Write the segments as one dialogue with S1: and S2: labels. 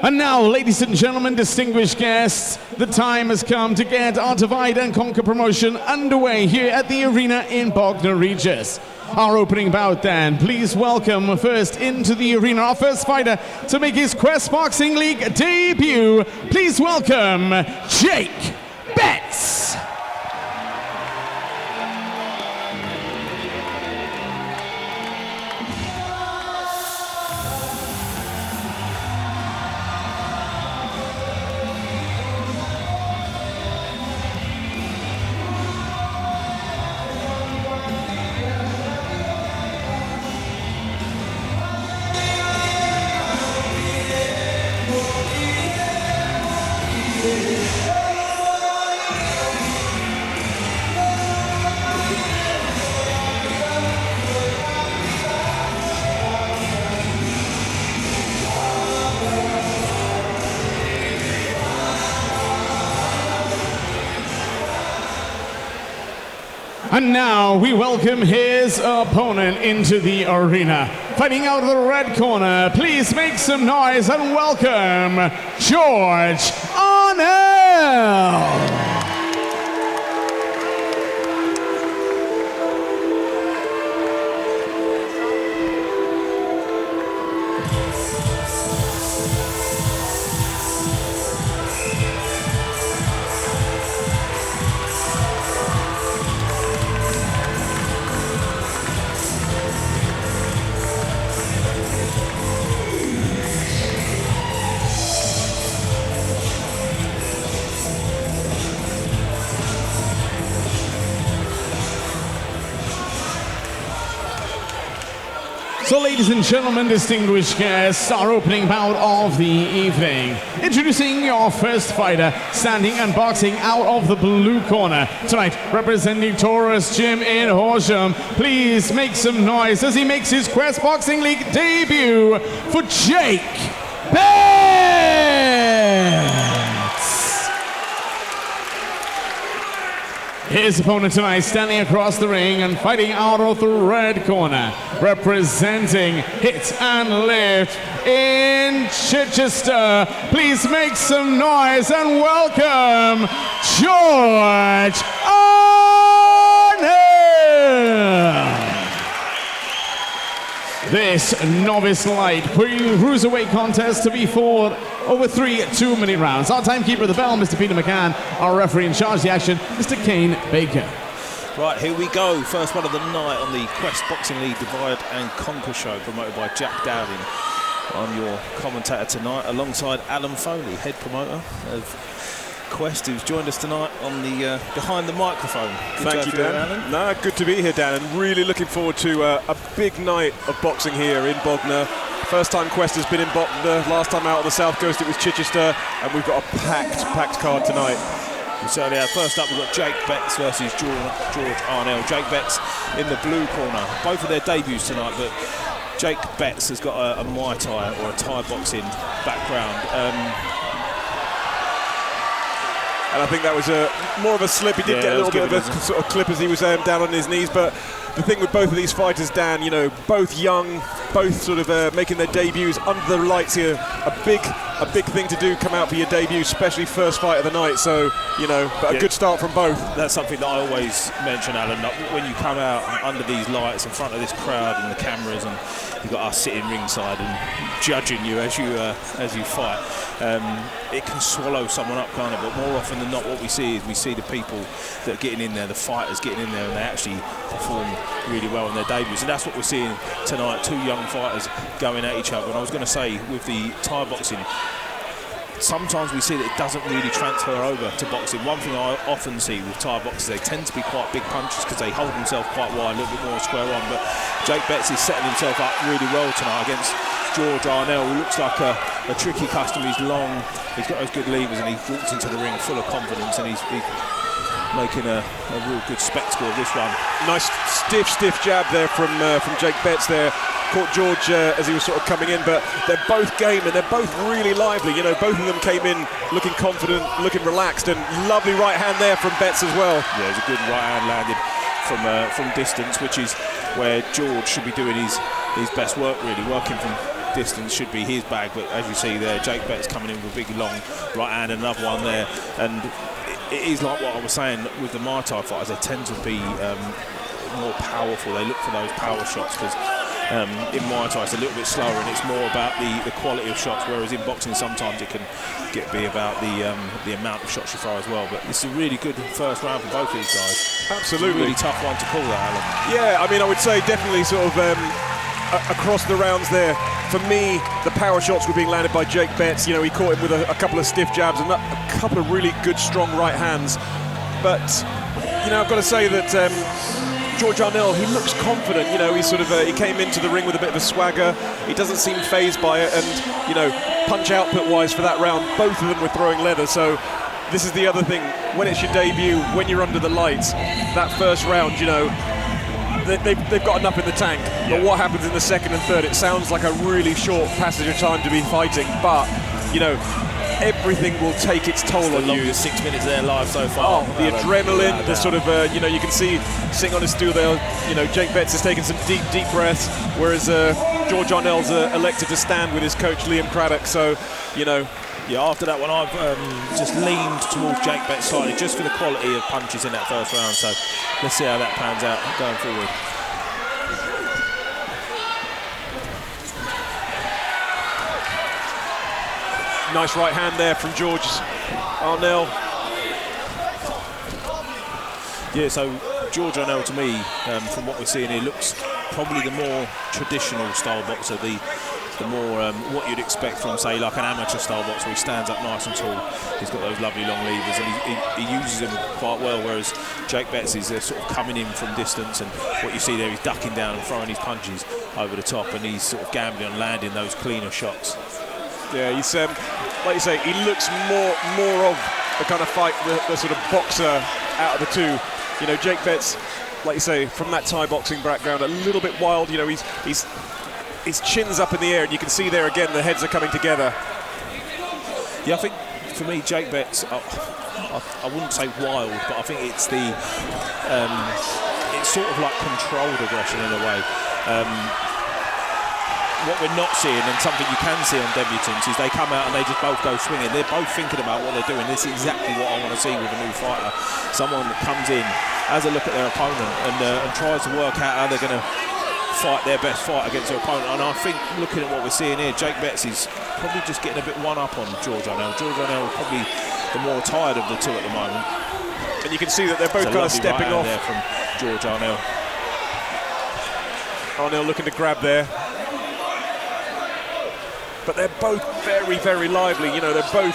S1: And now, ladies and gentlemen, distinguished guests, the time has come to get our Divide and Conquer promotion underway here at the arena in Bognor Regis. Our opening bout then, please welcome first into the arena our first fighter to make his Quest Boxing League debut. Please welcome Jake Betts. And now we welcome his opponent into the arena. Fighting out of the red corner, please make some noise and welcome George Arnell. So ladies and gentlemen, distinguished guests, our opening bout of the evening. Introducing your first fighter, standing and boxing out of the blue corner. Tonight, representing Taurus Gym in Horsham. Please make some noise as he makes his Quest Boxing League debut for Jake Betts. His opponent tonight standing across the ring and fighting out of the red corner, representing Hit and Lift in Chichester. Please make some noise and welcome George Arnell. This novice light cruiserweight contest to be fought over 3 2-minute rounds. Our timekeeper of the bell, Mr. Peter McCann. Our referee in charge of the action, Mr. Kane Baker.
S2: Right, here we go. First one of the night on the Quest Boxing League Divide and Conquer show, promoted by Jack Dowling. I'm your commentator tonight, alongside Alan Foley, head promoter of Quest, who's joined us tonight on the behind the microphone.
S3: Thank you, Dan.
S2: Alan.
S3: No, good to be here, Dan, and really looking forward to a big night of boxing here in Bognor. First time Quest has been in Bognor. Last time out on the south coast it was Chichester, and we've got a packed card tonight.
S2: We certainly have. First up, we've got Jake Betts versus George Arnell. Jake Betts in the blue corner. Both of their debuts tonight, but Jake Betts has got a Muay Thai or a Thai boxing background.
S3: And I think that was more of a slip. He did get a little bit of a sort of clip as he was down on his knees. But the thing with both of these fighters, Dan, you know, both young, both sort of making their debuts under the lights here. A big thing to do, come out for your debut, especially first fight of the night. So, you know, but a good start from both.
S2: That's something that I always mention, Alan. When you come out under these lights in front of this crowd and the cameras, and you've got us sitting ringside and judging you as you fight, it can swallow someone up, can't it? But more often than not, what we see is we see the people that are getting in there, the fighters getting in there, and they actually perform really well in their debuts. And that's what we're seeing tonight, 2 young fighters going at each other. And I was going to say, with the Thai boxing, sometimes we see that it doesn't really transfer over to boxing. One thing I often see with Thai boxers, they tend to be quite big punches because they hold themselves quite wide, a little bit more square on. But Jake Betts is setting himself up really well tonight against George Arnell, who looks like a tricky customer. He's long, he's got those good levers, and he walks into the ring full of confidence, and he's making a real good spectacle of this one.
S3: Nice stiff jab there from Jake Betts there. Caught George as he was sort of coming in, but they're both game and they're both really lively. You know, both of them came in looking confident, looking relaxed, and lovely right hand there from Betts as well.
S2: Yeah, it's a good right hand landed from distance, which is where George should be doing his best work, really, working from distance should be his bag, but as you see there, Jake Betts coming in with a big long right hand, another one there, and it is like what I was saying with the Muay Thai fighters, they tend to be more powerful. They look for those power shots because in Muay Thai it's a little bit slower and it's more about the quality of shots, whereas in boxing sometimes it can be about the amount of shots you throw as well. But this is a really good first round for both of these guys.
S3: Absolutely.
S2: It's a really tough one to call that, Alan.
S3: Yeah, I mean, I would say definitely sort of across the rounds there, for me, the power shots were being landed by Jake Betts. You know, he caught him with a couple of stiff jabs and a couple of really good, strong right hands. But, you know, I've got to say that George Arnell, he looks confident. You know, he sort of he came into the ring with a bit of a swagger. He doesn't seem fazed by it, and, you know, punch output-wise for that round, both of them were throwing leather. So this is the other thing, when it's your debut, when you're under the lights, that first round, you know, they've got enough in the tank. But what happens in the second and third, it sounds like a really short passage of time to be fighting, but, you know, everything will take its toll on you.
S2: 6 minutes of their life so far.
S3: Oh, the adrenaline, the sort of, you know, you can see sitting on his stool there, you know, Jake Betts has taken some deep, deep breaths, whereas George Arnell's elected to stand with his coach, Liam Craddock. So, you know,
S2: yeah, after that one, I've just leaned towards Jake Betts slightly, just for the quality of punches in that first round. So let's see how that pans out going forward.
S3: Nice right hand there from George Arnell.
S2: Yeah, so George Arnell, to me, from what we're seeing here, looks probably the more traditional style boxer, the more what you'd expect from, say, like an amateur style boxer, where he stands up nice and tall. He's got those lovely long levers, and he uses them quite well, whereas Jake Betts is sort of coming in from distance, and what you see there, he's ducking down and throwing his punches over the top, and he's sort of gambling on landing those cleaner shots.
S3: Yeah, he's like you say, he looks more of the kind of fight, the sort of boxer out of the two. You know, Jake Betts, like you say, from that Thai boxing background, a little bit wild. You know, his chin's up in the air, and you can see there again the heads are coming together.
S2: Yeah, I think for me, Jake Betts, I wouldn't say wild, but I think it's it's sort of like controlled aggression in a way. What we're not seeing, and something you can see on debutants, is they come out and they just both go swinging. They're both thinking about what they're doing. This is exactly what I want to see with a new fighter. Someone that comes in, has a look at their opponent, and tries to work out how they're going to fight their best fight against their opponent. And I think, looking at what we're seeing here, Jake Betts is probably just getting a bit one up on George Arnell. George Arnell is probably the more tired of the two at the moment.
S3: And you can see that they're both kind of stepping off
S2: there from George Arnell.
S3: Arnell looking to grab there. But they're both very, very lively. You know, they're both,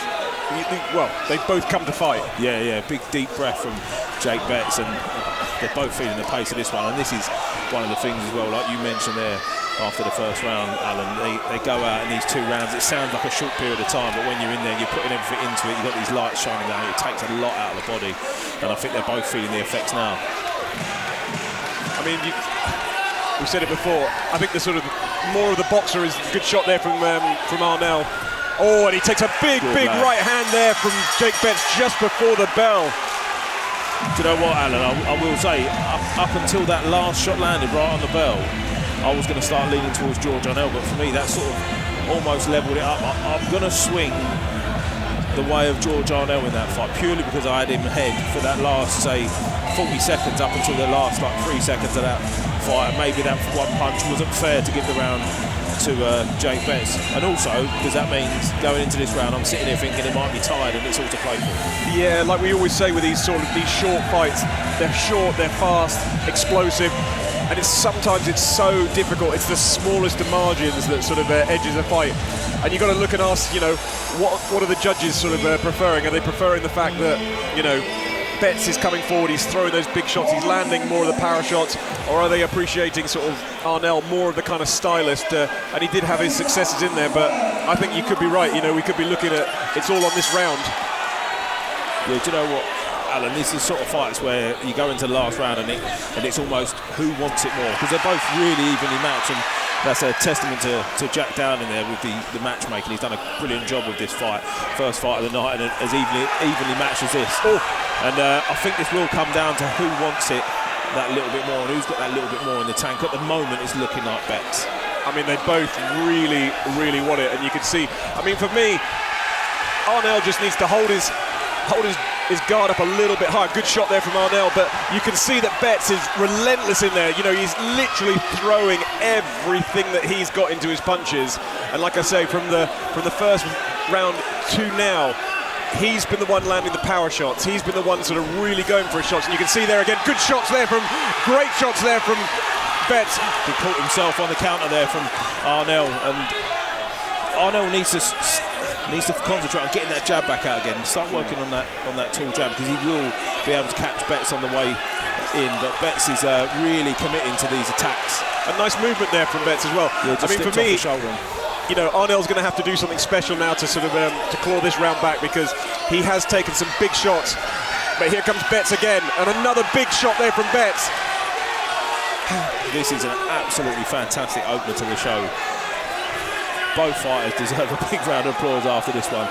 S3: well, they've both come to fight.
S2: Yeah, big deep breath from Jake Betts, and they're both feeling the pace of this one. And this is one of the things as well, like you mentioned there, after the first round, Alan, they go out in these 2 rounds. It sounds like a short period of time, but when you're in there, you're putting everything into it. You've got these lights shining down. It takes a lot out of the body, and I think they're both feeling the effects now.
S3: I mean, we said it before. I think the sort of more of the boxer is a good shot there from Arnell. Oh, and he takes a big right hand there from Jake Betts just before the bell.
S2: Do you know what, Alan? I will say, up until that last shot landed right on the bell, I was going to start leaning towards George Arnell, but for me, that sort of almost levelled it up. I'm going to swing the way of George Arnell in that fight, purely because I had him ahead for that last, say, 40 seconds up until the last, like, 3 seconds of that fight. And maybe that one punch wasn't fair to give the round to Jake Betts. And also, because that means going into this round, I'm sitting here thinking it might be tired and it's all to play for.
S3: Yeah, like we always say with these short fights, they're short, they're fast, explosive, and sometimes it's so difficult. It's the smallest of margins that sort of edges a fight. And you've got to look and ask, you know, what are the judges sort of preferring? Are they preferring the fact that, you know, Betts is coming forward, he's throwing those big shots, he's landing more of the power shots, or are they appreciating sort of Arnell more of the kind of stylist? And he did have his successes in there, but I think you could be right. You know, we could be looking at it's all on this round.
S2: Yeah, do you know what, Alan? This is sort of fights where you go into the last round and it's almost who wants it more, because they're both really evenly matched, and that's a testament to Jack Down in there with the matchmaking. He's done a brilliant job with this fight. First fight of the night, and as evenly matched as this. Oh. And I think this will come down to who wants it that little bit more and who's got that little bit more in the tank. At the moment, it's looking like Betts.
S3: I mean, they both really, really want it, and you can see. I mean, for me, Arnell just needs to hold his guard up a little bit higher. Good shot there from Arnell, but you can see that Betts is relentless in there. You know, he's literally throwing everything that he's got into his punches. And like I say, from the first round to now, he's been the one landing the power shots. He's been the one sort of really going for his shots. And you can see there again, great shots there from Betts.
S2: He caught himself on the counter there from Arnell, and Arnell needs to concentrate on getting that jab back out again. Start working on that tall jab, because he will be able to catch Betts on the way in. But Betts is really committing to these attacks.
S3: A nice movement there from Betts as well.
S2: Yeah,
S3: I mean, for me, you know, Arnell's going to have to do something special now to sort of to claw this round back, because he has taken some big shots. But here comes Betts again, and another big shot there from Betts.
S2: This is an absolutely fantastic opener to the show. Both fighters deserve a big round of applause after this one.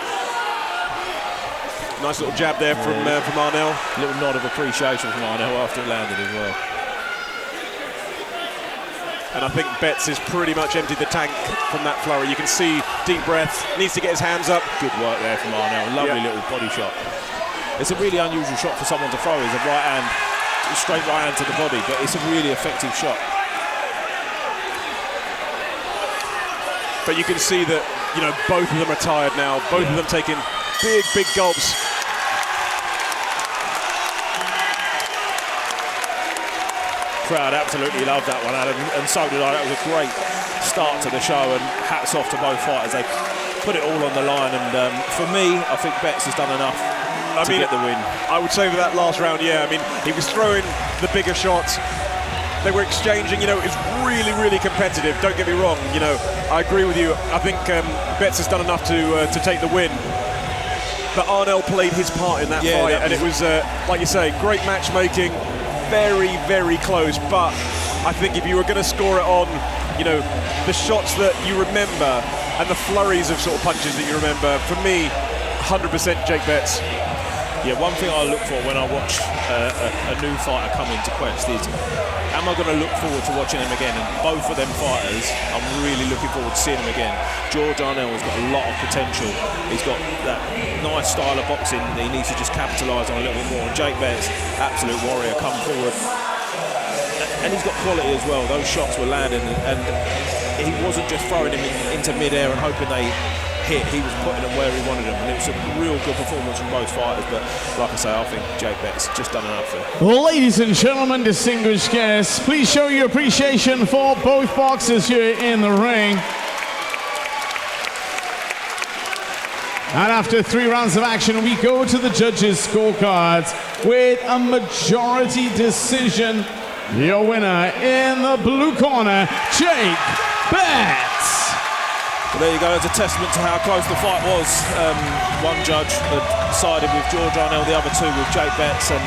S3: Nice little jab there from Arnell.
S2: A little nod of appreciation from Arnell after it landed as well.
S3: And I think Betts has pretty much emptied the tank from that flurry. You can see deep breaths, needs to get his hands up.
S2: Good work there from Arnell. Lovely little body shot. It's a really unusual shot for someone to throw. It's a right hand, straight right hand to the body, but it's a really effective shot.
S3: But you can see that, you know, both of them are tired now. Both of them taking big gulps.
S2: Crowd absolutely loved that one, Adam, and so did I. That was a great start to the show, and hats off to both fighters. They put it all on the line, and for me, I think Betts has done enough to get the win.
S3: I would say for that last round, yeah. I mean, he was throwing the bigger shots. They were exchanging, you know, it's really competitive, don't get me wrong, you know, I agree with you. I think Betts has done enough to take the win. But Arnell played his part in that fight, and it was, like you say, great matchmaking, very close. But I think if you were going to score it on, you know, the shots that you remember and the flurries of sort of punches that you remember, for me, 100% Jake Betts.
S2: Yeah, one thing I look for when I watch a new fighter come into Quest is, am I going to look forward to watching him again? And both of them fighters, I'm really looking forward to seeing him again. George Arnell has got a lot of potential. He's got that nice style of boxing that he needs to just capitalise on a little bit more. And Jake Betts, absolute warrior, come forward. And he's got quality as well. Those shots were landing, and he wasn't just throwing him into mid-air and hoping they hit. He was putting them where he wanted them, and it was a real good performance from both fighters. But like I say, I think Jake Betts just done enough there.
S1: Ladies and gentlemen, distinguished guests, please show your appreciation for both boxers here in the ring. And after 3 rounds of action, we go to the judges' scorecards with a majority decision. Your winner in the blue corner, Jake Betts.
S2: Well, there you go. It's a testament to how close the fight was. One judge had sided with George Arnell, the other 2 with Jake Betts, and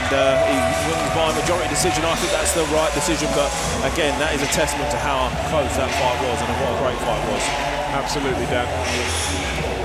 S2: he wins by majority decision. I think that's the right decision, but again, that is a testament to how close that fight was and what a great fight was.
S3: Absolutely, Dan.